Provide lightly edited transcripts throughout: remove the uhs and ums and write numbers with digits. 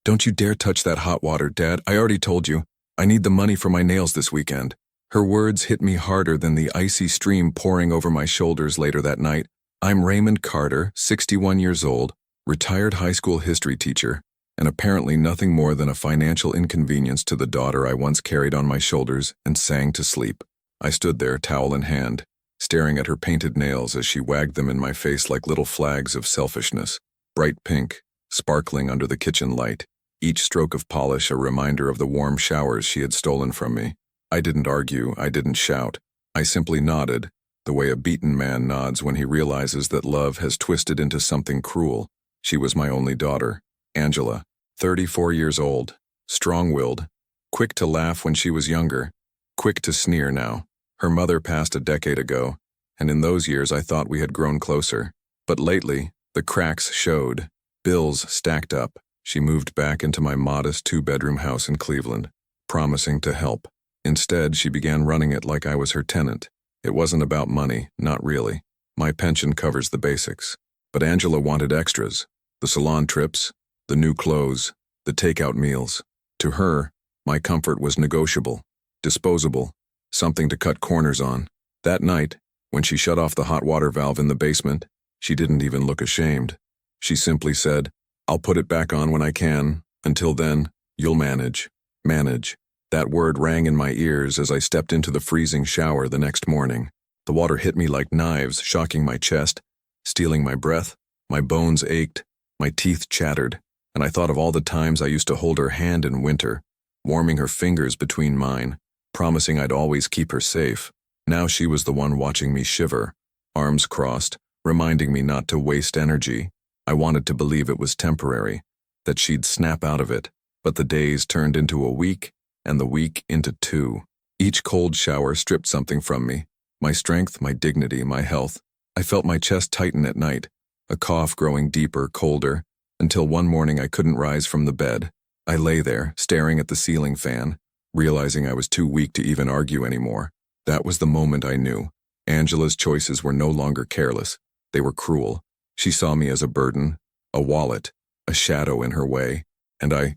"Don't you dare touch that hot water, Dad. I already told you. I need the money for my nails this weekend." Her words hit me harder than the icy stream pouring over my shoulders later that night. I'm Raymond Carter, 61 years old, retired high school history teacher, and apparently nothing more than a financial inconvenience to the daughter I once carried on my shoulders and sang to sleep. I stood there, towel in hand, staring at her painted nails as she wagged them in my face like little flags of selfishness, bright pink, sparkling under the kitchen light, each stroke of polish a reminder of the warm showers she had stolen from me. I didn't argue, I didn't shout. I simply nodded, the way a beaten man nods when he realizes that love has twisted into something cruel. She was my only daughter, Angela, 34 years old, strong-willed, quick to laugh when she was younger, quick to sneer now. Her mother passed a decade ago, and in those years I thought we had grown closer. But lately, the cracks showed. Bills stacked up. She moved back into my modest two-bedroom house in Cleveland, promising to help. Instead, she began running it like I was her tenant. It wasn't about money, not really. My pension covers the basics. But Angela wanted extras. The salon trips, the new clothes, the takeout meals. To her, my comfort was negotiable, disposable, something to cut corners on. That night, when she shut off the hot water valve in the basement, she didn't even look ashamed. She simply said, "I'll put it back on when I can. Until then, you'll manage." Manage. That word rang in my ears as I stepped into the freezing shower the next morning. The water hit me like knives, shocking my chest, stealing my breath. My bones ached, my teeth chattered, and I thought of all the times I used to hold her hand in winter, warming her fingers between mine, promising I'd always keep her safe. Now she was the one watching me shiver, arms crossed, reminding me not to waste energy. I wanted to believe it was temporary, that she'd snap out of it, but the days turned into a week, and the week into 2. Each cold shower stripped something from me, my strength, my dignity, my health. I felt my chest tighten at night, a cough growing deeper, colder, until one morning I couldn't rise from the bed. I lay there, staring at the ceiling fan, realizing I was too weak to even argue anymore. That was the moment I knew. Angela's choices were no longer careless. They were cruel. She saw me as a burden, a wallet, a shadow in her way, and I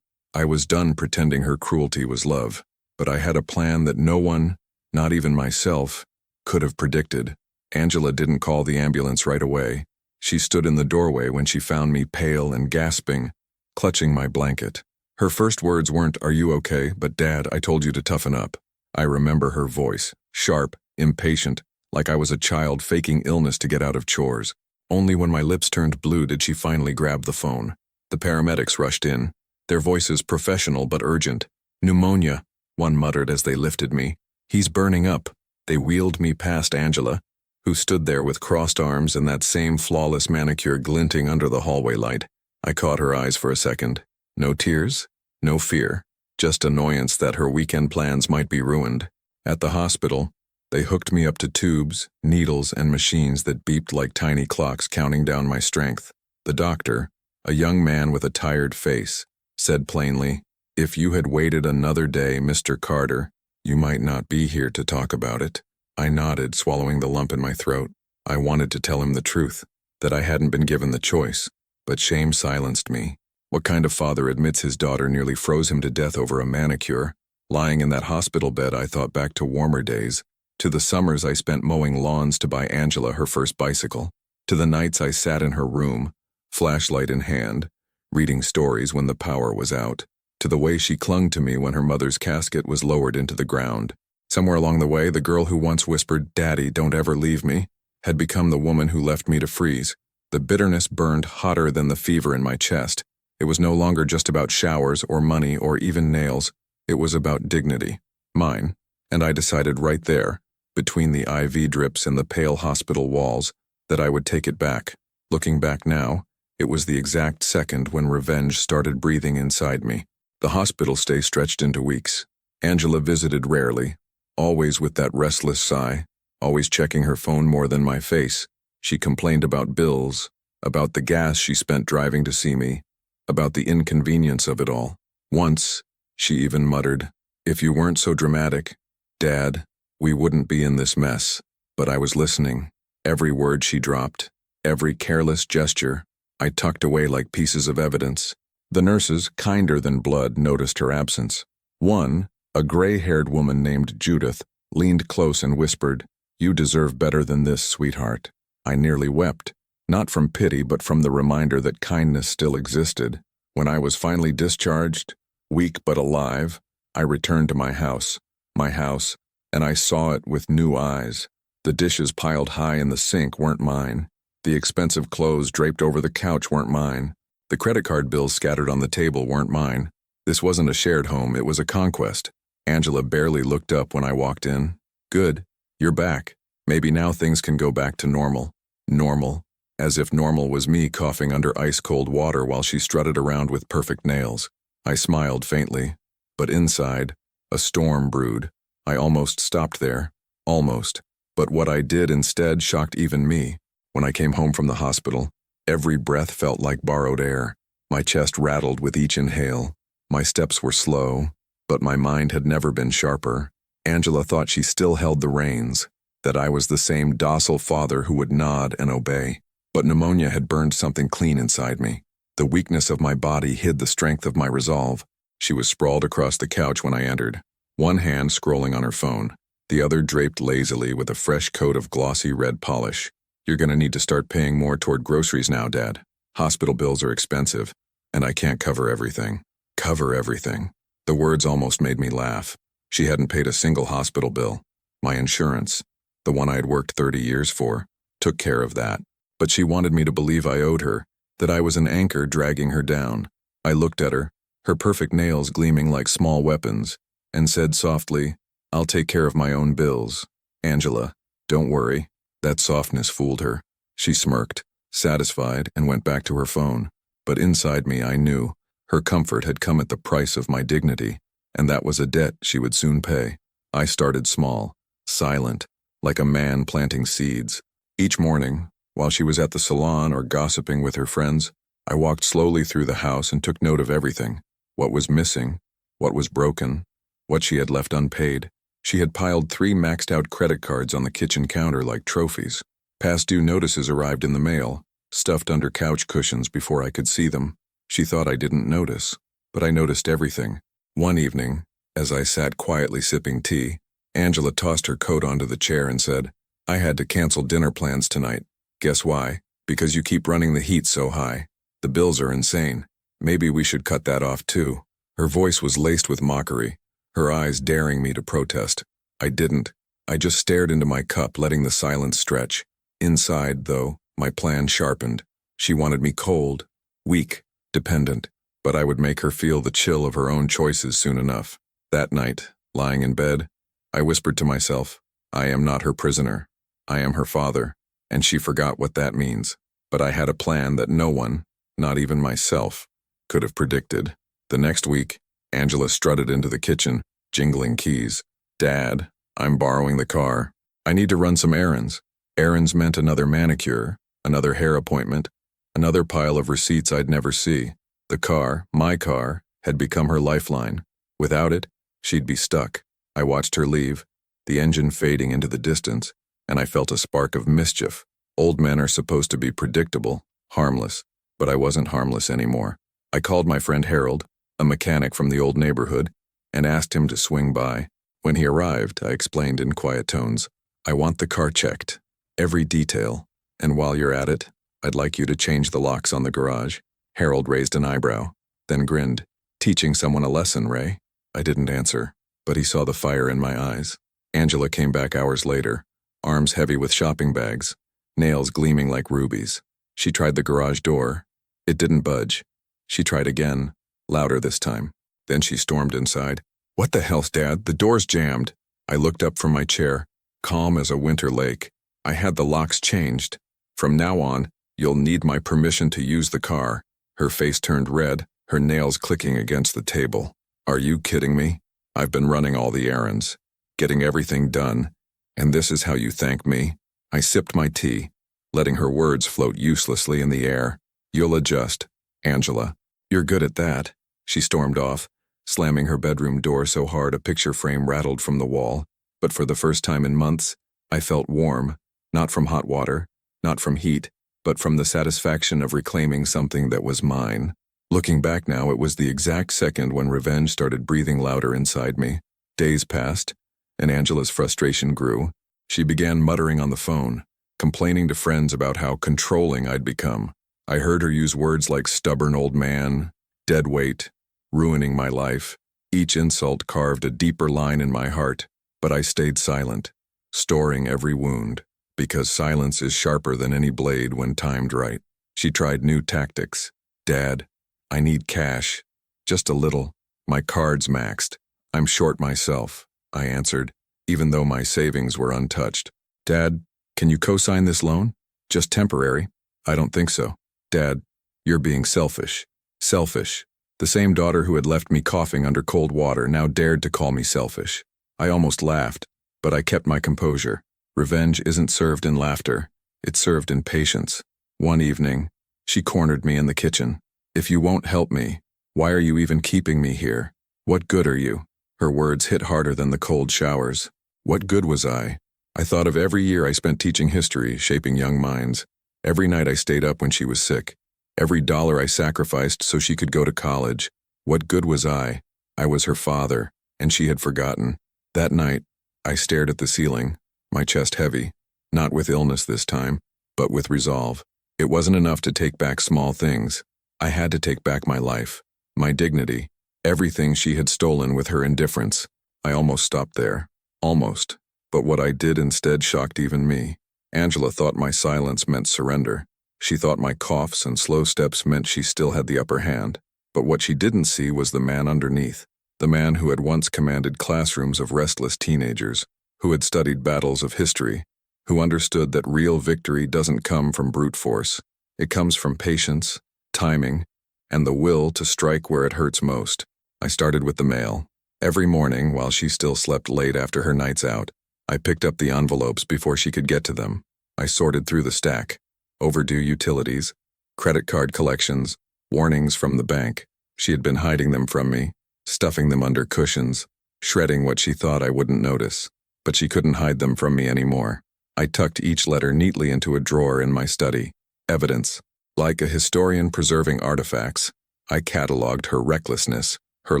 was done pretending her cruelty was love. But I had a plan that no one, not even myself, could have predicted. Angela didn't call the ambulance right away. She stood in the doorway when she found me pale and gasping, clutching my blanket. Her first words weren't, "Are you okay?" but, "Dad, I told you to toughen up." I remember her voice, sharp, impatient, like I was a child faking illness to get out of chores. Only when my lips turned blue did she finally grab the phone. The paramedics rushed in, their voices professional but urgent. "Pneumonia," one muttered as they lifted me. "He's burning up." They wheeled me past Angela, who stood there with crossed arms and that same flawless manicure glinting under the hallway light. I caught her eyes for a second. No tears, no fear, just annoyance that her weekend plans might be ruined. At the hospital, they hooked me up to tubes, needles, and machines that beeped like tiny clocks counting down my strength. The doctor, a young man with a tired face, said plainly, "If you had waited another day, Mr. Carter, you might not be here to talk about it." I nodded, swallowing the lump in my throat. I wanted to tell him the truth, that I hadn't been given the choice, but shame silenced me. What kind of father admits his daughter nearly froze him to death over a manicure? Lying in that hospital bed, I thought back to warmer days, to the summers I spent mowing lawns to buy Angela her first bicycle, to the nights I sat in her room, flashlight in hand, reading stories when the power was out, to the way she clung to me when her mother's casket was lowered into the ground. Somewhere along the way, the girl who once whispered, "Daddy, don't ever leave me," had become the woman who left me to freeze. The bitterness burned hotter than the fever in my chest. It was no longer just about showers or money or even nails. It was about dignity. Mine. And I decided right there, between the IV drips and the pale hospital walls, that I would take it back. Looking back now, it was the exact second when revenge started breathing inside me. The hospital stay stretched into weeks. Angela visited rarely, always with that restless sigh, always checking her phone more than my face. She complained about bills, about the gas she spent driving to see me, about the inconvenience of it all. Once, she even muttered, "If you weren't so dramatic, Dad, we wouldn't be in this mess." But I was listening. Every word she dropped, every careless gesture, I tucked away like pieces of evidence. The nurses, kinder than blood, noticed her absence. One, a gray-haired woman named Judith, leaned close and whispered, "You deserve better than this, sweetheart." I nearly wept, not from pity but from the reminder that kindness still existed. When I was finally discharged, weak but alive, I returned to my house, and I saw it with new eyes. The dishes piled high in the sink weren't mine. The expensive clothes draped over the couch weren't mine. The credit card bills scattered on the table weren't mine. This wasn't a shared home, it was a conquest. Angela barely looked up when I walked in. "Good, you're back. Maybe now things can go back to normal." Normal, as if normal was me coughing under ice-cold water while she strutted around with perfect nails. I smiled faintly, but inside, a storm brewed. I almost stopped there. Almost. But what I did instead shocked even me. When I came home from the hospital, every breath felt like borrowed air. My chest rattled with each inhale. My steps were slow, but my mind had never been sharper. Angela thought she still held the reins, that I was the same docile father who would nod and obey. But pneumonia had burned something clean inside me. The weakness of my body hid the strength of my resolve. She was sprawled across the couch when I entered, one hand scrolling on her phone, the other draped lazily with a fresh coat of glossy red polish. "You're gonna need to start paying more toward groceries now, Dad. Hospital bills are expensive, and I can't cover everything." Cover everything. The words almost made me laugh. She hadn't paid a single hospital bill. My insurance, the one I had worked 30 years for, took care of that. But she wanted me to believe I owed her, that I was an anchor dragging her down. I looked at her, her perfect nails gleaming like small weapons, and said softly, "I'll take care of my own bills. Angela, don't worry." That softness fooled her. She smirked, satisfied, and went back to her phone. But inside me I knew her comfort had come at the price of my dignity, and that was a debt she would soon pay. I started small, silent, like a man planting seeds. Each morning, while she was at the salon or gossiping with her friends, I walked slowly through the house and took note of everything. What was missing, what was broken, what she had left unpaid. She had piled 3 maxed-out credit cards on the kitchen counter like trophies. Past-due notices arrived in the mail, stuffed under couch cushions before I could see them. She thought I didn't notice, but I noticed everything. One evening, as I sat quietly sipping tea, Angela tossed her coat onto the chair and said, "I had to cancel dinner plans tonight. Guess why? Because you keep running the heat so high. The bills are insane. Maybe we should cut that off too." Her voice was laced with mockery, her eyes daring me to protest. I didn't. I just stared into my cup, letting the silence stretch. Inside, though, my plan sharpened. She wanted me cold, weak, dependent, but I would make her feel the chill of her own choices soon enough. That night, lying in bed, I whispered to myself, "I am not her prisoner. I am her father," and she forgot what that means. But I had a plan that no one, not even myself, could have predicted. The next week, Angela strutted into the kitchen, jingling keys. "Dad, I'm borrowing the car. I need to run some errands." Errands meant another manicure, another hair appointment, another pile of receipts I'd never see. The car, my car, had become her lifeline. Without it, she'd be stuck. I watched her leave, the engine fading into the distance, and I felt a spark of mischief. Old men are supposed to be predictable, harmless, but I wasn't harmless anymore. I called my friend Harold, a mechanic from the old neighborhood, and asked him to swing by. When he arrived, I explained in quiet tones, "I want the car checked, every detail, and while you're at it, I'd like you to change the locks on the garage." Harold raised an eyebrow, then grinned. "Teaching someone a lesson, Ray?" I didn't answer, but he saw the fire in my eyes. Angela came back hours later, arms heavy with shopping bags, nails gleaming like rubies. She tried the garage door. It didn't budge. She tried again, louder this time. Then she stormed inside. "What the hell's, Dad? The door's jammed." I looked up from my chair, calm as a winter lake. "I had the locks changed. From now on, you'll need my permission to use the car." Her face turned red, her nails clicking against the table. "Are you kidding me? I've been running all the errands, getting everything done, and this is how you thank me?" I sipped my tea, letting her words float uselessly in the air. "You'll adjust, Angela. You're good at that." She stormed off, slamming her bedroom door so hard a picture frame rattled from the wall. But for the first time in months, I felt warm, not from hot water, not from heat, but from the satisfaction of reclaiming something that was mine. Looking back now, it was the exact second when revenge started breathing louder inside me. Days passed, and Angela's frustration grew. She began muttering on the phone, complaining to friends about how controlling I'd become. I heard her use words like stubborn old man, dead weight, ruining my life. Each insult carved a deeper line in my heart, but I stayed silent, storing every wound, because silence is sharper than any blade when timed right. She tried new tactics. Dad, I need cash. Just a little. My card's maxed. I'm short myself, I answered, even though my savings were untouched. Dad, can you co-sign this loan? Just temporary? I don't think so. Dad, you're being selfish. Selfish. The same daughter who had left me coughing under cold water now dared to call me selfish. I almost laughed, but I kept my composure. Revenge isn't served in laughter. It's served in patience. One evening, she cornered me in the kitchen. If you won't help me, why are you even keeping me here? What good are you? Her words hit harder than the cold showers. What good was I? I thought of every year I spent teaching history, shaping young minds. Every night I stayed up when she was sick. Every dollar I sacrificed so she could go to college. What good was I? I was her father, and she had forgotten. That night, I stared at the ceiling, my chest heavy, not with illness this time, but with resolve. It wasn't enough to take back small things. I had to take back my life, my dignity, everything she had stolen with her indifference. I almost stopped there. Almost. But what I did instead shocked even me. Angela thought my silence meant surrender. She thought my coughs and slow steps meant she still had the upper hand. But what she didn't see was the man underneath. The man who had once commanded classrooms of restless teenagers, who had studied battles of history, who understood that real victory doesn't come from brute force. It comes from patience, timing, and the will to strike where it hurts most. I started with the mail. Every morning, while she still slept late after her nights out, I picked up the envelopes before she could get to them. I sorted through the stack. Overdue utilities, credit card collections, warnings from the bank. She had been hiding them from me, stuffing them under cushions, shredding what she thought I wouldn't notice. But she couldn't hide them from me anymore. I tucked each letter neatly into a drawer in my study. Evidence. Like a historian preserving artifacts, I cataloged her recklessness, her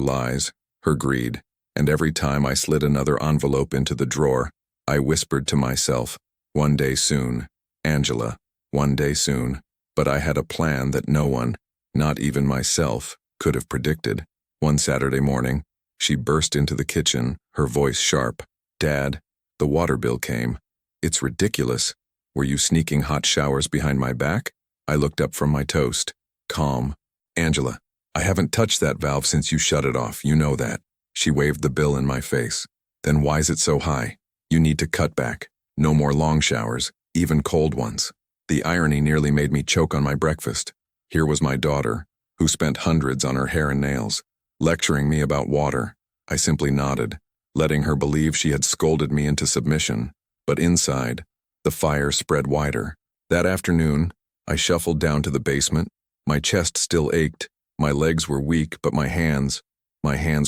lies, her greed, and every time I slid another envelope into the drawer, I whispered to myself, one day soon, Angela, one day soon. But I had a plan that no one, not even myself, could have predicted. One Saturday morning, she burst into the kitchen, her voice sharp. Dad, the water bill came. It's ridiculous. Were you sneaking hot showers behind my back? I looked up from my toast, calm. Angela, I haven't touched that valve since you shut it off, you know that. She waved the bill in my face. Then why's it so high? You need to cut back. No more long showers, even cold ones. The irony nearly made me choke on my breakfast. Here was my daughter, who spent hundreds on her hair and nails, lecturing me about water. I simply nodded, letting her believe she had scolded me into submission. But inside, the fire spread wider. That afternoon, I shuffled down to the basement. My chest still ached. My legs were weak, but my hands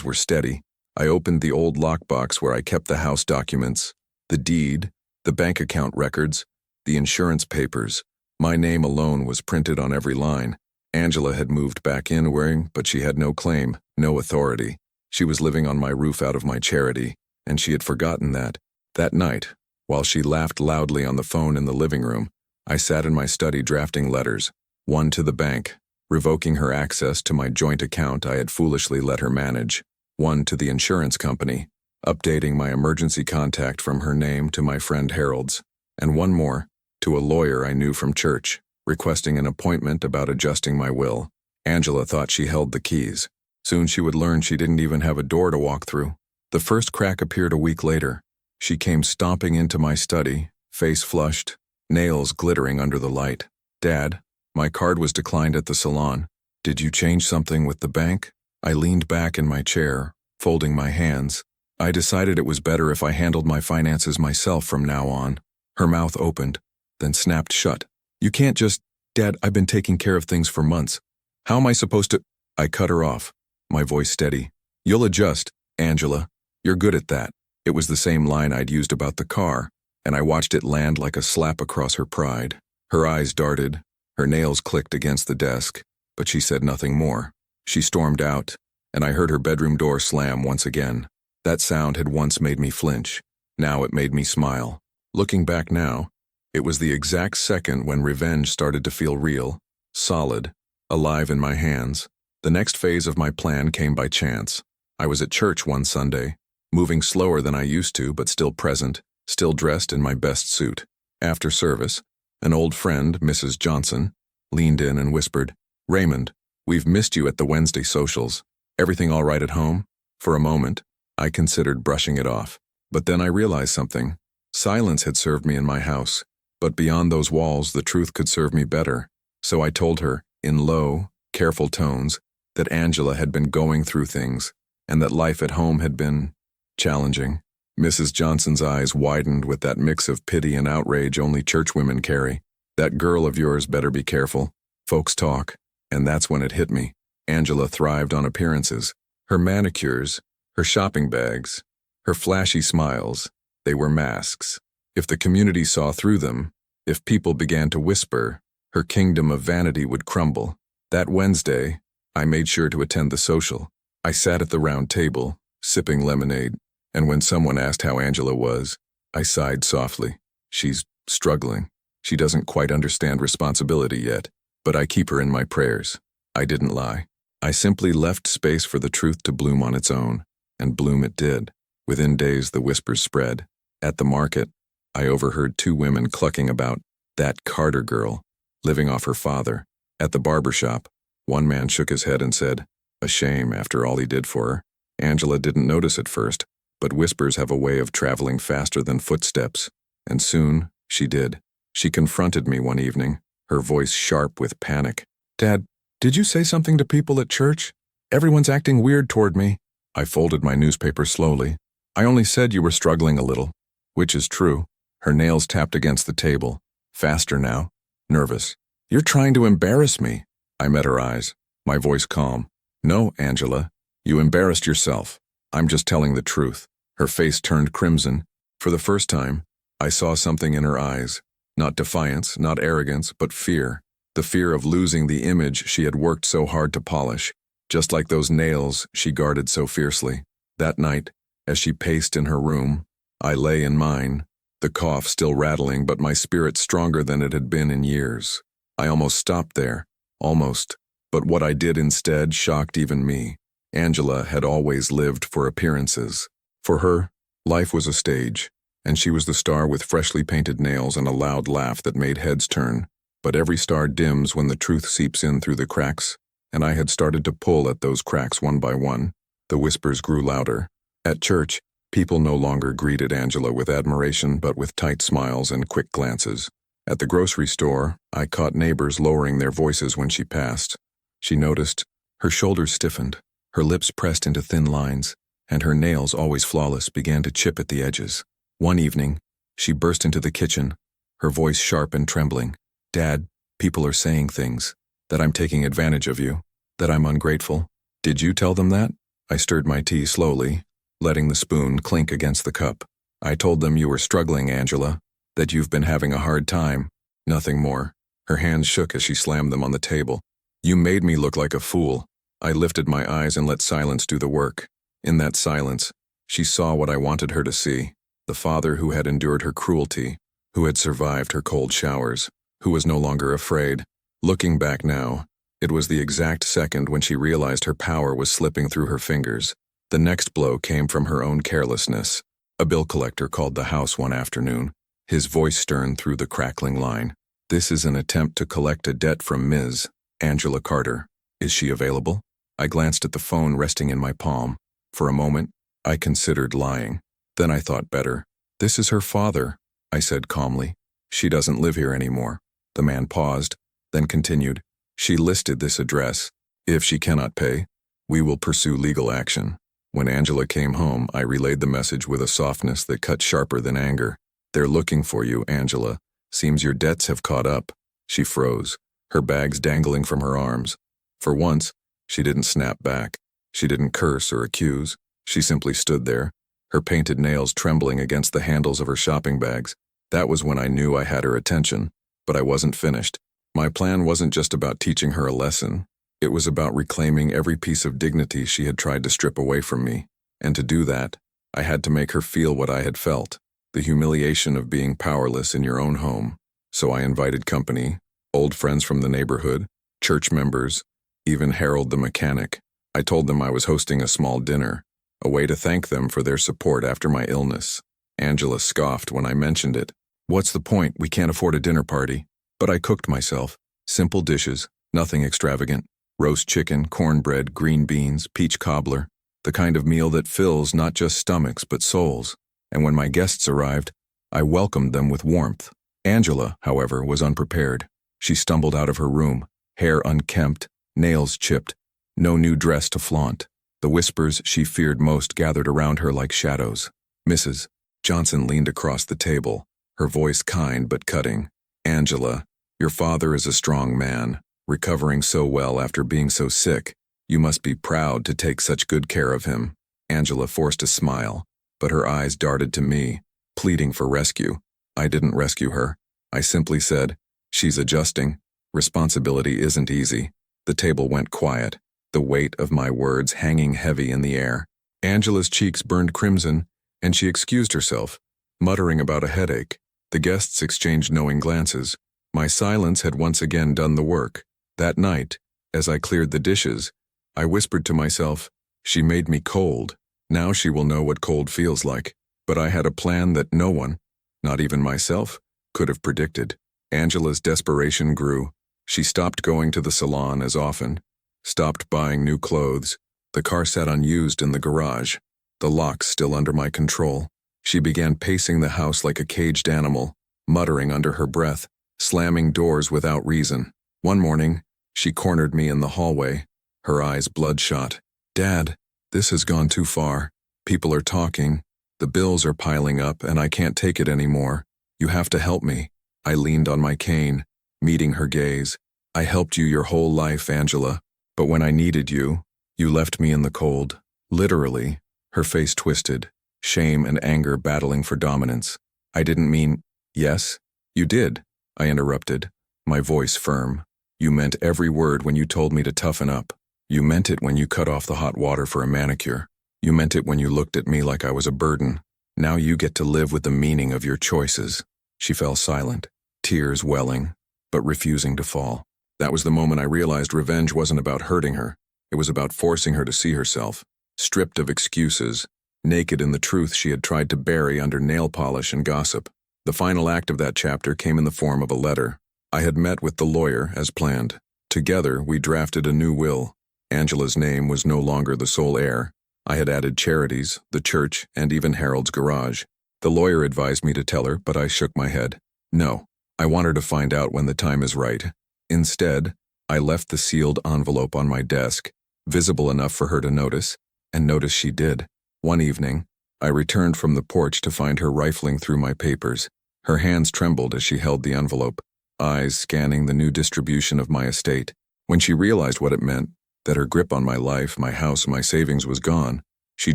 were steady. I opened the old lockbox where I kept the house documents, the deed, the bank account records, the insurance papers. My name alone was printed on every line. Angela had moved back in but she had no claim, no authority. She was living on my roof out of my charity, and she had forgotten that. That night, while she laughed loudly on the phone in the living room, I sat in my study drafting letters, one to the bank, revoking her access to my joint account I had foolishly let her manage, one to the insurance company, updating my emergency contact from her name to my friend Harold's, and one more, to a lawyer I knew from church, requesting an appointment about adjusting my will. Angela thought she held the keys. Soon she would learn she didn't even have a door to walk through. The first crack appeared a week later. She came stomping into my study, face flushed, nails glittering under the light. Dad, my card was declined at the salon. Did you change something with the bank? I leaned back in my chair, folding my hands. I decided it was better if I handled my finances myself from now on. Her mouth opened, then snapped shut. You can't just, Dad, I've been taking care of things for months. How am I supposed to? I cut her off, my voice steady. You'll adjust, Angela. You're good at that. It was the same line I'd used about the car, and I watched it land like a slap across her pride. Her eyes darted, her nails clicked against the desk, but she said nothing more. She stormed out, and I heard her bedroom door slam once again. That sound had once made me flinch. Now it made me smile. Looking back now, it was the exact second when revenge started to feel real, solid, alive in my hands. The next phase of my plan came by chance. I was at church one Sunday, moving slower than I used to, but still present, still dressed in my best suit. After service, an old friend, Mrs. Johnson, leaned in and whispered, "Raymond, we've missed you at the Wednesday socials. Everything all right at home?" For a moment, I considered brushing it off. But then I realized something. Silence had served me in my house, but beyond those walls the truth could serve me better. So I told her, in low, careful tones, that Angela had been going through things, and that life at home had been challenging. Mrs. Johnson's eyes widened with that mix of pity and outrage only churchwomen carry. "That girl of yours better be careful. Folks talk." And that's when it hit me. Angela thrived on appearances. Her manicures, her shopping bags, her flashy smiles, they were masks. If the community saw through them, if people began to whisper, her kingdom of vanity would crumble. That Wednesday, I made sure to attend the social. I sat at the round table, sipping lemonade, and when someone asked how Angela was, I sighed softly. "She's struggling. She doesn't quite understand responsibility yet, but I keep her in my prayers." I didn't lie. I simply left space for the truth to bloom on its own, and bloom it did. Within days the whispers spread. At the market, I overheard two women clucking about "that Carter girl," living off her father. At the barber shop, one man shook his head and said, "A shame after all he did for her." Angela didn't notice at first, but whispers have a way of traveling faster than footsteps, and soon she did. She confronted me one evening, her voice sharp with panic. "Dad, did you say something to people at church? Everyone's acting weird toward me." I folded my newspaper slowly. "I only said you were struggling a little," which is true. Her nails tapped against the table. Faster now. Nervous. "You're trying to embarrass me." I met her eyes, my voice calm. "No, Angela, you embarrassed yourself. I'm just telling the truth." Her face turned crimson. For the first time, I saw something in her eyes. Not defiance, not arrogance, but fear. The fear of losing the image she had worked so hard to polish, just like those nails she guarded so fiercely. That night, as she paced in her room, I lay in mine, the cough still rattling but my spirit stronger than it had been in years. I almost stopped there, almost, but what I did instead shocked even me. Angela had always lived for appearances. For her, life was a stage, and she was the star with freshly painted nails and a loud laugh that made heads turn. But every star dims when the truth seeps in through the cracks, and I had started to pull at those cracks one by one. The whispers grew louder. At church, people no longer greeted Angela with admiration but with tight smiles and quick glances. At the grocery store, I caught neighbors lowering their voices when she passed. She noticed. Her shoulders stiffened, her lips pressed into thin lines, and her nails, always flawless, began to chip at the edges. One evening, she burst into the kitchen, her voice sharp and trembling. "Dad, people are saying things, that I'm taking advantage of you, that I'm ungrateful." "Did you tell them that?" I stirred my tea slowly, letting the spoon clink against the cup. "I told them you were struggling, Angela, that you've been having a hard time." Nothing more. Her hands shook as she slammed them on the table. "You made me look like a fool." I lifted my eyes and let silence do the work. In that silence, she saw what I wanted her to see. The father who had endured her cruelty, who had survived her cold showers, who was no longer afraid. Looking back now, it was the exact second when she realized her power was slipping through her fingers. The next blow came from her own carelessness. A bill collector called the house one afternoon, his voice stern through the crackling line. "This is an attempt to collect a debt from Ms. Angela Carter. Is she available?" I glanced at the phone resting in my palm. For a moment, I considered lying. Then I thought better. "This is her father," I said calmly. "She doesn't live here anymore." The man paused, then continued. "She listed this address. If she cannot pay, we will pursue legal action." When Angela came home, I relayed the message with a softness that cut sharper than anger. "They're looking for you, Angela. Seems your debts have caught up." She froze, her bags dangling from her arms. For once, she didn't snap back. She didn't curse or accuse. She simply stood there, her painted nails trembling against the handles of her shopping bags. That was when I knew I had her attention. But I wasn't finished. My plan wasn't just about teaching her a lesson. It was about reclaiming every piece of dignity she had tried to strip away from me, and to do that, I had to make her feel what I had felt, the humiliation of being powerless in your own home. So I invited company, old friends from the neighborhood, church members, even Harold the mechanic. I told them I was hosting a small dinner, a way to thank them for their support after my illness. Angela scoffed when I mentioned it. "What's the point? We can't afford a dinner party." But I cooked myself. Simple dishes, nothing extravagant. Roast chicken, cornbread, green beans, peach cobbler. The kind of meal that fills not just stomachs but souls. And when my guests arrived, I welcomed them with warmth. Angela, however, was unprepared. She stumbled out of her room, hair unkempt, nails chipped, no new dress to flaunt. The whispers she feared most gathered around her like shadows. "Mrs. Johnson leaned across the table, her voice kind but cutting. "Angela, your father is a strong man, recovering so well after being so sick. You must be proud to take such good care of him." Angela forced a smile, but her eyes darted to me, pleading for rescue. I didn't rescue her. I simply said, "She's adjusting. Responsibility isn't easy." The table went quiet, the weight of my words hanging heavy in the air. Angela's cheeks burned crimson, and she excused herself, muttering about a headache. The guests exchanged knowing glances. My silence had once again done the work. That night, as I cleared the dishes, I whispered to myself, "She made me cold. Now she will know what cold feels like." But I had a plan that no one, not even myself, could have predicted. Angela's desperation grew. She stopped going to the salon as often, stopped buying new clothes. The car sat unused in the garage, the locks still under my control. She began pacing the house like a caged animal, muttering under her breath, slamming doors without reason. One morning, she cornered me in the hallway, her eyes bloodshot. "Dad, this has gone too far. People are talking. The bills are piling up and I can't take it anymore. You have to help me." I leaned on my cane, meeting her gaze. "I helped you your whole life, Angela, but when I needed you, you left me in the cold." Literally. Her face twisted, shame and anger battling for dominance. "I didn't mean—" "Yes, you did," I interrupted, my voice firm. "You meant every word when you told me to toughen up. You meant it when you cut off the hot water for a manicure. You meant it when you looked at me like I was a burden. Now you get to live with the meaning of your choices." She fell silent, tears welling, but refusing to fall. That was the moment I realized revenge wasn't about hurting her. It was about forcing her to see herself, stripped of excuses, naked in the truth she had tried to bury under nail polish and gossip. The final act of that chapter came in the form of a letter. I had met with the lawyer as planned. Together, we drafted a new will. Angela's name was no longer the sole heir. I had added charities, the church, and even Harold's garage. The lawyer advised me to tell her, but I shook my head. No, I want her to find out when the time is right. Instead, I left the sealed envelope on my desk, visible enough for her to notice, and notice she did. One evening, I returned from the porch to find her rifling through my papers. Her hands trembled as she held the envelope, eyes scanning the new distribution of my estate. When she realized what it meant, that her grip on my life, my house, my savings was gone, she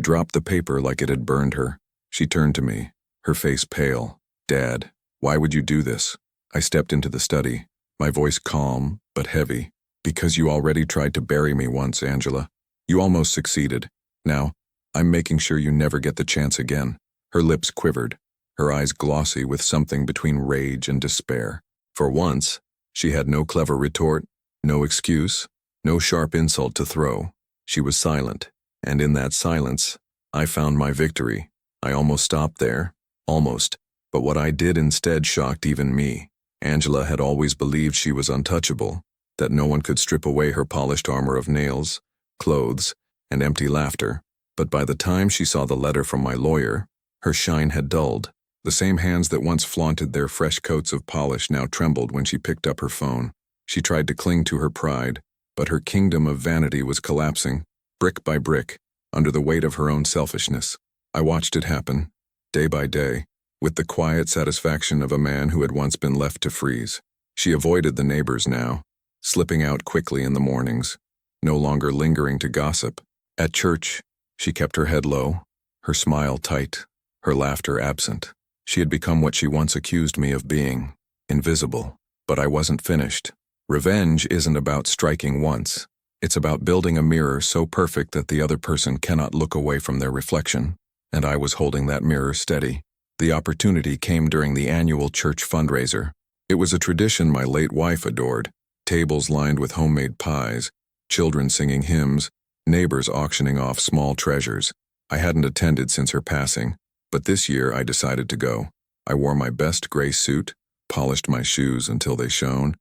dropped the paper like it had burned her. She turned to me, her face pale. "Dad, why would you do this?" I stepped into the study, my voice calm but heavy. "Because you already tried to bury me once, Angela. You almost succeeded. Now, I'm making sure you never get the chance again." Her lips quivered, her eyes glossy with something between rage and despair. For once, she had no clever retort, no excuse, no sharp insult to throw. She was silent, and in that silence, I found my victory. I almost stopped there, almost, but what I did instead shocked even me. Angela had always believed she was untouchable, that no one could strip away her polished armor of nails, clothes, and empty laughter. But by the time she saw the letter from my lawyer, her shine had dulled. The same hands that once flaunted their fresh coats of polish now trembled when she picked up her phone. She tried to cling to her pride, but her kingdom of vanity was collapsing, brick by brick, under the weight of her own selfishness. I watched it happen, day by day, with the quiet satisfaction of a man who had once been left to freeze. She avoided the neighbors now, slipping out quickly in the mornings, no longer lingering to gossip. At church, she kept her head low, her smile tight, her laughter absent. She had become what she once accused me of being, invisible. But I wasn't finished. Revenge isn't about striking once. It's about building a mirror so perfect that the other person cannot look away from their reflection. And I was holding that mirror steady. The opportunity came during the annual church fundraiser. It was a tradition my late wife adored. Tables lined with homemade pies, children singing hymns, neighbors auctioning off small treasures. I hadn't attended since her passing, but this year I decided to go. I wore my best gray suit, polished my shoes until they shone,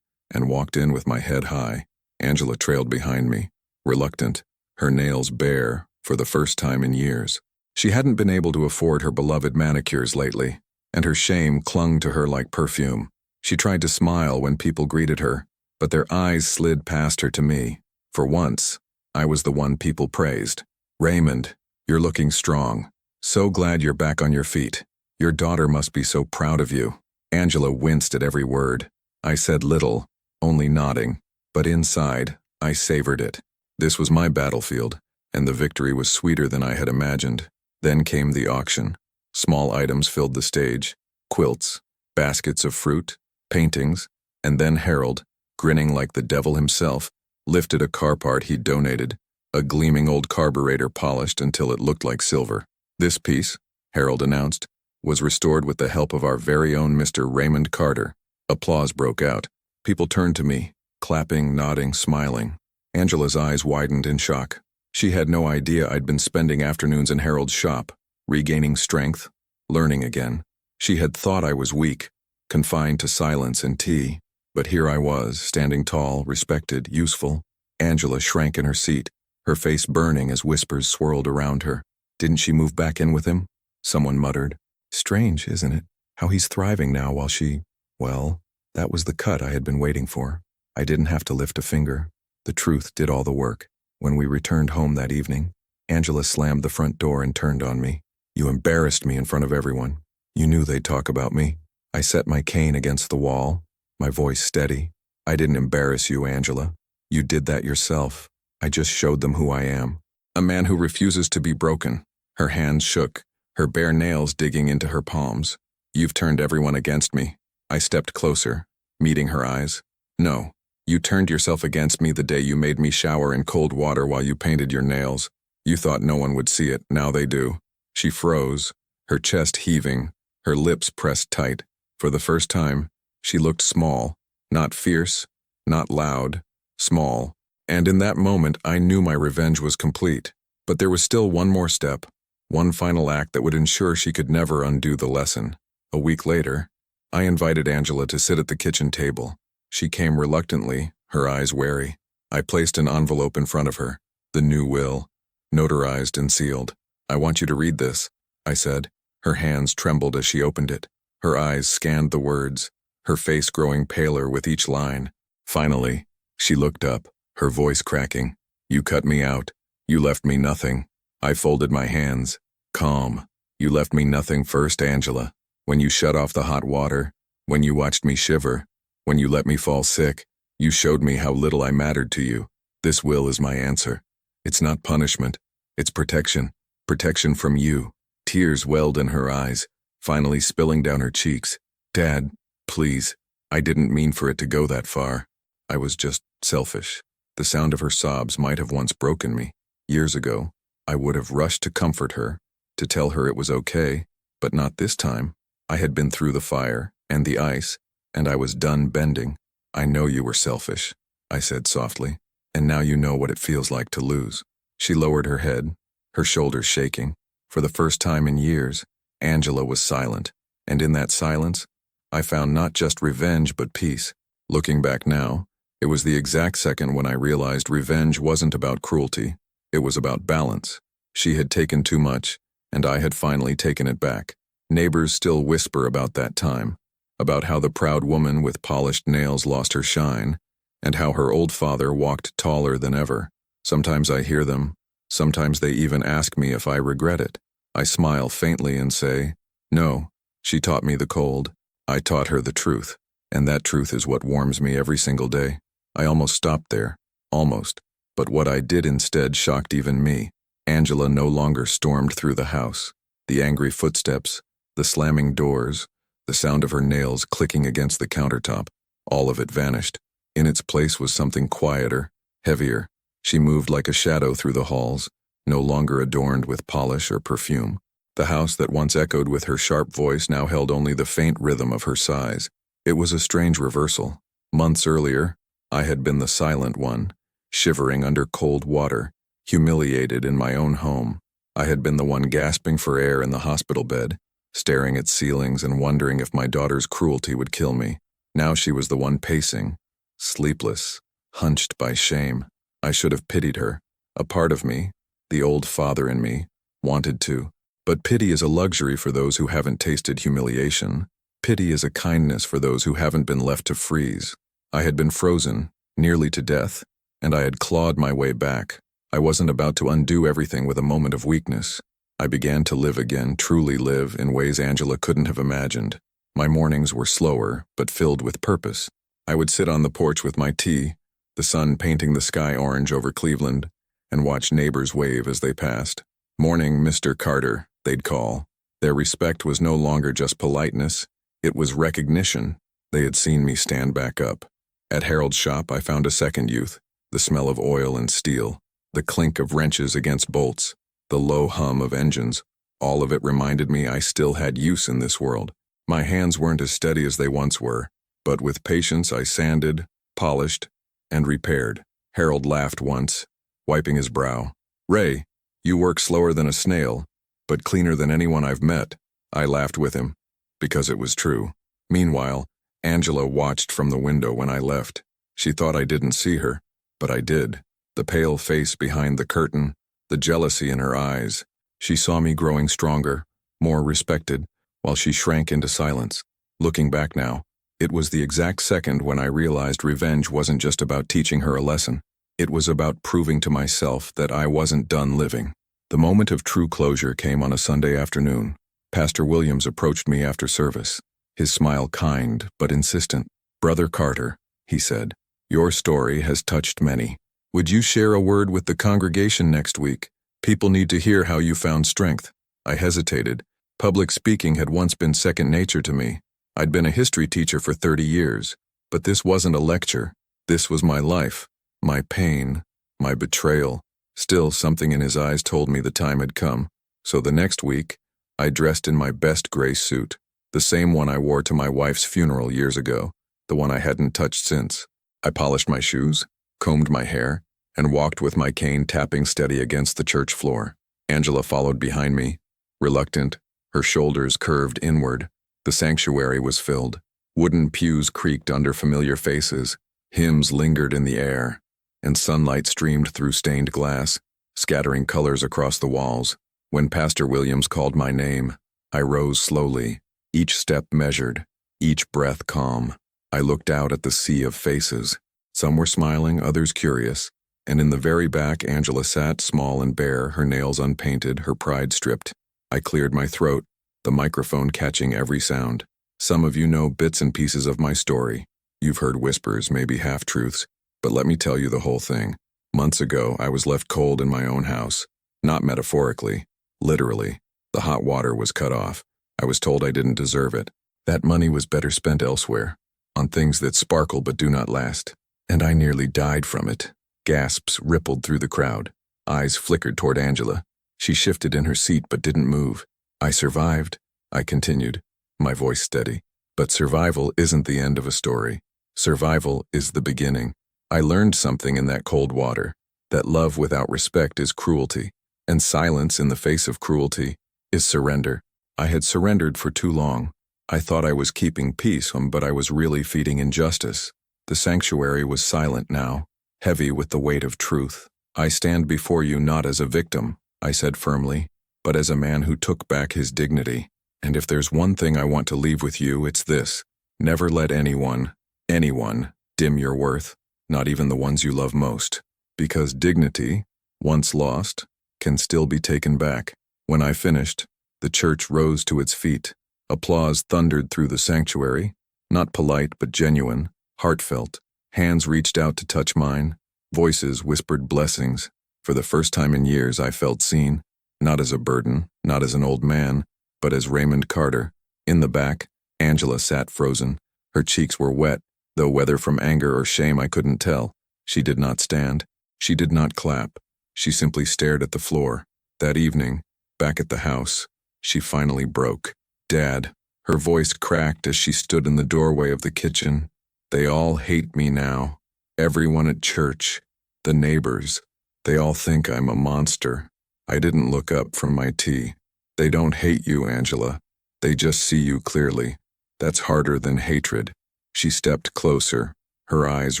and walked in with my head high. Angela trailed behind me, reluctant, her nails bare for the first time in years. She hadn't been able to afford her beloved manicures lately, and her shame clung to her like perfume. She tried to smile when people greeted her, but their eyes slid past her to me. For once, I was the one people praised. "Raymond, you're looking strong. So glad you're back on your feet. Your daughter must be so proud of you." Angela winced at every word. I said little, only nodding, but inside, I savored it. This was my battlefield, and the victory was sweeter than I had imagined. Then came the auction. Small items filled the stage: quilts, baskets of fruit, paintings, and then Harold, grinning like the devil himself, lifted a car part he'd donated, a gleaming old carburetor polished until it looked like silver. "This piece," Harold announced, "was restored with the help of our very own Mr. Raymond Carter." Applause broke out. People turned to me, clapping, nodding, smiling. Angela's eyes widened in shock. She had no idea I'd been spending afternoons in Harold's shop, regaining strength, learning again. She had thought I was weak, confined to silence and tea, but here I was, standing tall, respected, useful. Angela shrank in her seat, her face burning as whispers swirled around her. "Didn't she move back in with him?" Someone muttered. "Strange, isn't it? How he's thriving now while she—" Well, that was the cut I had been waiting for. I didn't have to lift a finger. The truth did all the work. When we returned home that evening, Angela slammed the front door and turned on me. "You embarrassed me in front of everyone. You knew they'd talk about me." I set my cane against the wall, my voice steady. "I didn't embarrass you, Angela. You did that yourself. I just showed them who I am. A man who refuses to be broken." Her hands shook, her bare nails digging into her palms. "You've turned everyone against me." I stepped closer, meeting her eyes. "No. You turned yourself against me the day you made me shower in cold water while you painted your nails. You thought no one would see it, now they do." She froze, her chest heaving, her lips pressed tight. For the first time, she looked small, not fierce, not loud, small. And in that moment, I knew my revenge was complete. But there was still one more step, one final act that would ensure she could never undo the lesson. A week later, I invited Angela to sit at the kitchen table. She came reluctantly, her eyes wary. I placed an envelope in front of her, the new will, notarized and sealed. "I want you to read this," I said. Her hands trembled as she opened it. Her eyes scanned the words, her face growing paler with each line. Finally, she looked up, her voice cracking. "You cut me out. You left me nothing." I folded my hands. Calm. "You left me nothing first, Angela. When you shut off the hot water, when you watched me shiver, when you let me fall sick, you showed me how little I mattered to you. This will is my answer. It's not punishment. It's protection. Protection from you." Tears welled in her eyes, finally spilling down her cheeks. "Dad, please. I didn't mean for it to go that far. I was just selfish." The sound of her sobs might have once broken me. Years ago, I would have rushed to comfort her, to tell her it was okay, but not this time. I had been through the fire and the ice, and I was done bending. "I know you were selfish," I said softly, "and now you know what it feels like to lose." She lowered her head, her shoulders shaking. For the first time in years, Angela was silent, and in that silence, I found not just revenge but peace. Looking back now, it was the exact second when I realized revenge wasn't about cruelty. It was about balance. She had taken too much, and I had finally taken it back. Neighbors still whisper about that time, about how the proud woman with polished nails lost her shine, and how her old father walked taller than ever. Sometimes I hear them, sometimes they even ask me if I regret it. I smile faintly and say, "No, she taught me the cold. I taught her the truth, and that truth is what warms me every single day." I almost stopped there, almost, but what I did instead shocked even me. Angela no longer stormed through the house. The angry footsteps, the slamming doors, the sound of her nails clicking against the countertop, all of it vanished. In its place was something quieter, heavier, She moved like a shadow through the halls, no longer adorned with polish or perfume. The house that once echoed with her sharp voice now held only the faint rhythm of her sighs. It was a strange reversal. Months earlier, I had been the silent one, shivering under cold water, humiliated in my own home. I had been the one gasping for air in the hospital bed, staring at ceilings and wondering if my daughter's cruelty would kill me. Now she was the one pacing, sleepless, hunched by shame. I should have pitied her. A part of me, the old father in me, wanted to. But pity is a luxury for those who haven't tasted humiliation. Pity is a kindness for those who haven't been left to freeze. I had been frozen, nearly to death, and I had clawed my way back. I wasn't about to undo everything with a moment of weakness. I began to live again, truly live, in ways Angela couldn't have imagined. My mornings were slower, but filled with purpose. I would sit on the porch with my tea, the sun painting the sky orange over Cleveland, and watch neighbors wave as they passed. "Morning, Mr. Carter," they'd call. Their respect was no longer just politeness, it was recognition. They had seen me stand back up. At Harold's shop, I found a second youth, the smell of oil and steel, the clink of wrenches against bolts, the low hum of engines. All of it reminded me I still had use in this world. My hands weren't as steady as they once were, but with patience I sanded, polished, and repaired. Harold laughed once, wiping his brow. "Ray, you work slower than a snail, but cleaner than anyone I've met." I laughed with him, because it was true. Meanwhile, Angela watched from the window when I left. She thought I didn't see her, but I did. The pale face behind the curtain, the jealousy in her eyes. She saw me growing stronger, more respected, while she shrank into silence. Looking back now, it was the exact second when I realized revenge wasn't just about teaching her a lesson. It was about proving to myself that I wasn't done living. The moment of true closure came on a Sunday afternoon. Pastor Williams approached me after service, his smile kind but insistent. "Brother Carter," he said, "your story has touched many. Would you share a word with the congregation next week? People need to hear how you found strength." I hesitated. Public speaking had once been second nature to me. I'd been a history teacher for 30 years, but this wasn't a lecture. This was my life, my pain, my betrayal. Still, something in his eyes told me the time had come. So the next week, I dressed in my best gray suit, the same one I wore to my wife's funeral years ago, the one I hadn't touched since. I polished my shoes, combed my hair, and walked with my cane tapping steady against the church floor. Angela followed behind me, reluctant, her shoulders curved inward. The sanctuary was filled. Wooden pews creaked under familiar faces, hymns lingered in the air, and sunlight streamed through stained glass, scattering colors across the walls. When Pastor Williams called my name, I rose slowly, each step measured, each breath calm. I looked out at the sea of faces. Some were smiling, others curious, and in the very back Angela sat, small and bare, her nails unpainted, her pride stripped. I cleared my throat, the microphone catching every sound. "Some of you know bits and pieces of my story. You've heard whispers, maybe half-truths, but let me tell you the whole thing. Months ago, I was left cold in my own house. Not metaphorically, literally. The hot water was cut off. I was told I didn't deserve it. That money was better spent elsewhere, on things that sparkle but do not last. And I nearly died from it." Gasps rippled through the crowd. Eyes flickered toward Angela. She shifted in her seat but didn't move. "I survived," I continued, my voice steady. "But survival isn't the end of a story. Survival is the beginning. I learned something in that cold water, that love without respect is cruelty, and silence in the face of cruelty is surrender. I had surrendered for too long. I thought I was keeping peace, but I was really feeding injustice. The sanctuary was silent now, heavy with the weight of truth. "I stand before you not as a victim," I said firmly, "but as a man who took back his dignity. And if there's one thing I want to leave with you, it's this. Never let anyone, dim your worth, not even the ones you love most. Because dignity, once lost, can still be taken back." When I finished, the church rose to its feet. Applause thundered through the sanctuary, not polite but genuine, heartfelt. Hands reached out to touch mine. Voices whispered blessings. For the first time in years, I felt seen, not as a burden, not as an old man, but as Raymond Carter. In the back, Angela sat frozen. Her cheeks were wet, though whether from anger or shame I couldn't tell. She did not stand. She did not clap. She simply stared at the floor. That evening, back at the house, she finally broke. "Dad," her voice cracked as she stood in the doorway of the kitchen. "They all hate me now. Everyone at church, the neighbors, they all think I'm a monster." I didn't look up from my tea. "They don't hate you, Angela. They just see you clearly. That's harder than hatred." She stepped closer, her eyes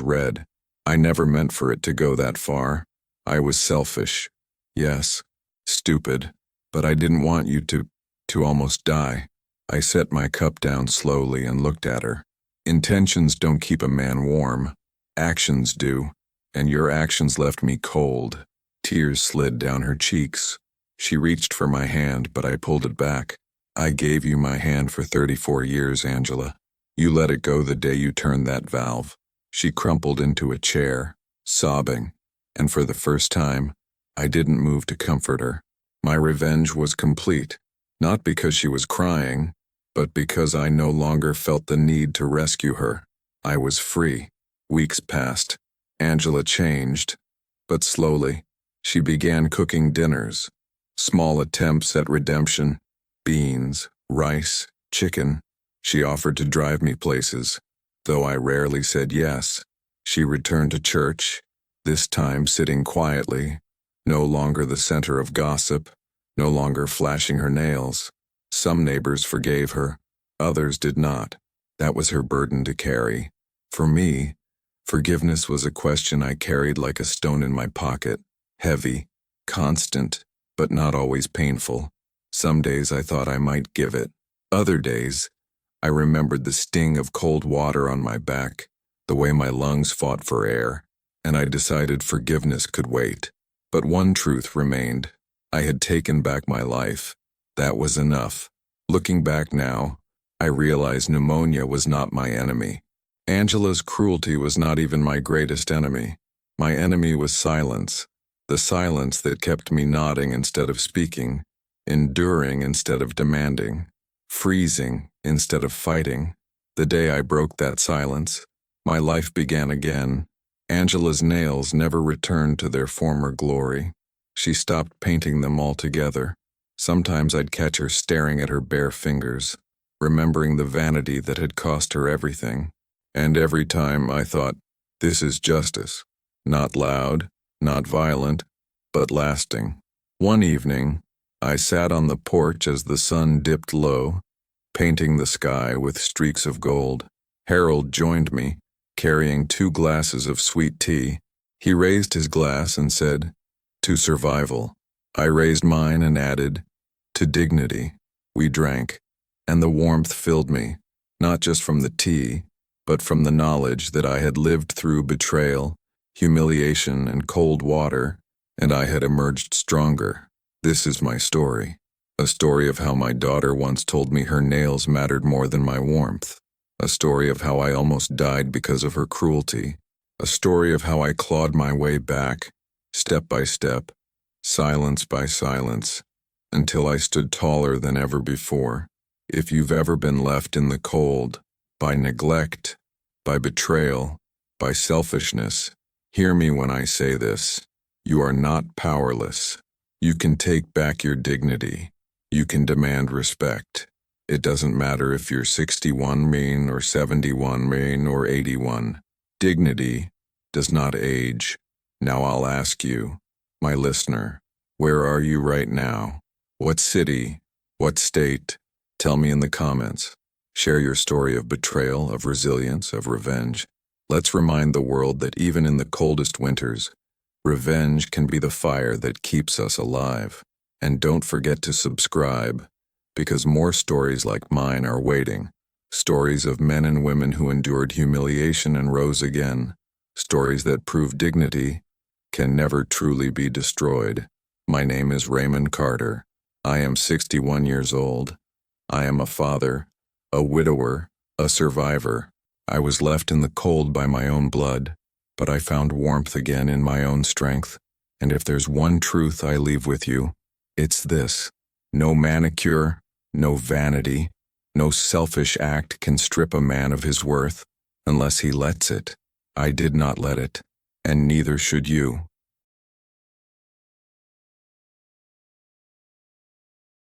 red. "I never meant for it to go that far. I was selfish. Yes, stupid. But I didn't want you to almost die." I set my cup down slowly and looked at her. "Intentions don't keep a man warm. Actions do. And your actions left me cold." Tears slid down her cheeks. She reached for my hand, but I pulled it back. "I gave you my hand for 34 years, Angela. You let it go the day you turned that valve." She crumpled into a chair, sobbing, and for the first time, I didn't move to comfort her. My revenge was complete, not because she was crying, but because I no longer felt the need to rescue her. I was free. Weeks passed. Angela changed, but slowly. She began cooking dinners, small attempts at redemption, beans, rice, chicken. She offered to drive me places, though I rarely said yes. She returned to church, this time sitting quietly, no longer the center of gossip, no longer flashing her nails. Some neighbors forgave her, others did not. That was her burden to carry. For me, forgiveness was a question I carried like a stone in my pocket, heavy, constant, but not always painful. Some days I thought I might give it. Other days, I remembered the sting of cold water on my back, the way my lungs fought for air, and I decided forgiveness could wait. But one truth remained. I had taken back my life. That was enough. Looking back now, I realized pneumonia was not my enemy. Angela's cruelty was not even my greatest enemy. My enemy was silence. The silence that kept me nodding instead of speaking, enduring instead of demanding, freezing instead of fighting. The day I broke that silence, my life began again. Angela's nails never returned to their former glory. She stopped painting them altogether. Sometimes I'd catch her staring at her bare fingers, remembering the vanity that had cost her everything. And every time I thought, this is justice. Not loud, not violent, but lasting. One evening, I sat on the porch as the sun dipped low, painting the sky with streaks of gold. Harold joined me, carrying 2 glasses of sweet tea. He raised his glass and said, "To survival." I raised mine and added, "To dignity." We drank, and the warmth filled me, not just from the tea, but from the knowledge that I had lived through betrayal, humiliation, and cold water, and I had emerged stronger. This is my story. A story of how my daughter once told me her nails mattered more than my warmth. A story of how I almost died because of her cruelty. A story of how I clawed my way back, step by step, silence by silence, until I stood taller than ever before. If you've ever been left in the cold, by neglect, by betrayal, by selfishness, hear me when I say this. You are not powerless. You can take back your dignity. You can demand respect. It doesn't matter if you're 61 mean or 71 mean or 81. Dignity does not age. Now I'll ask you, my listener, where are you right now? What city? What state? Tell me in the comments. Share your story of betrayal, of resilience, of revenge. Let's remind the world that even in the coldest winters, revenge can be the fire that keeps us alive. And don't forget to subscribe, because more stories like mine are waiting. Stories of men and women who endured humiliation and rose again. Stories that prove dignity can never truly be destroyed. My name is Raymond Carter. I am 61 years old. I am a father, a widower, a survivor. I was left in the cold by my own blood, but I found warmth again in my own strength. And if there's one truth I leave with you, it's this. No manicure, no vanity, no selfish act can strip a man of his worth unless he lets it. I did not let it, and neither should you.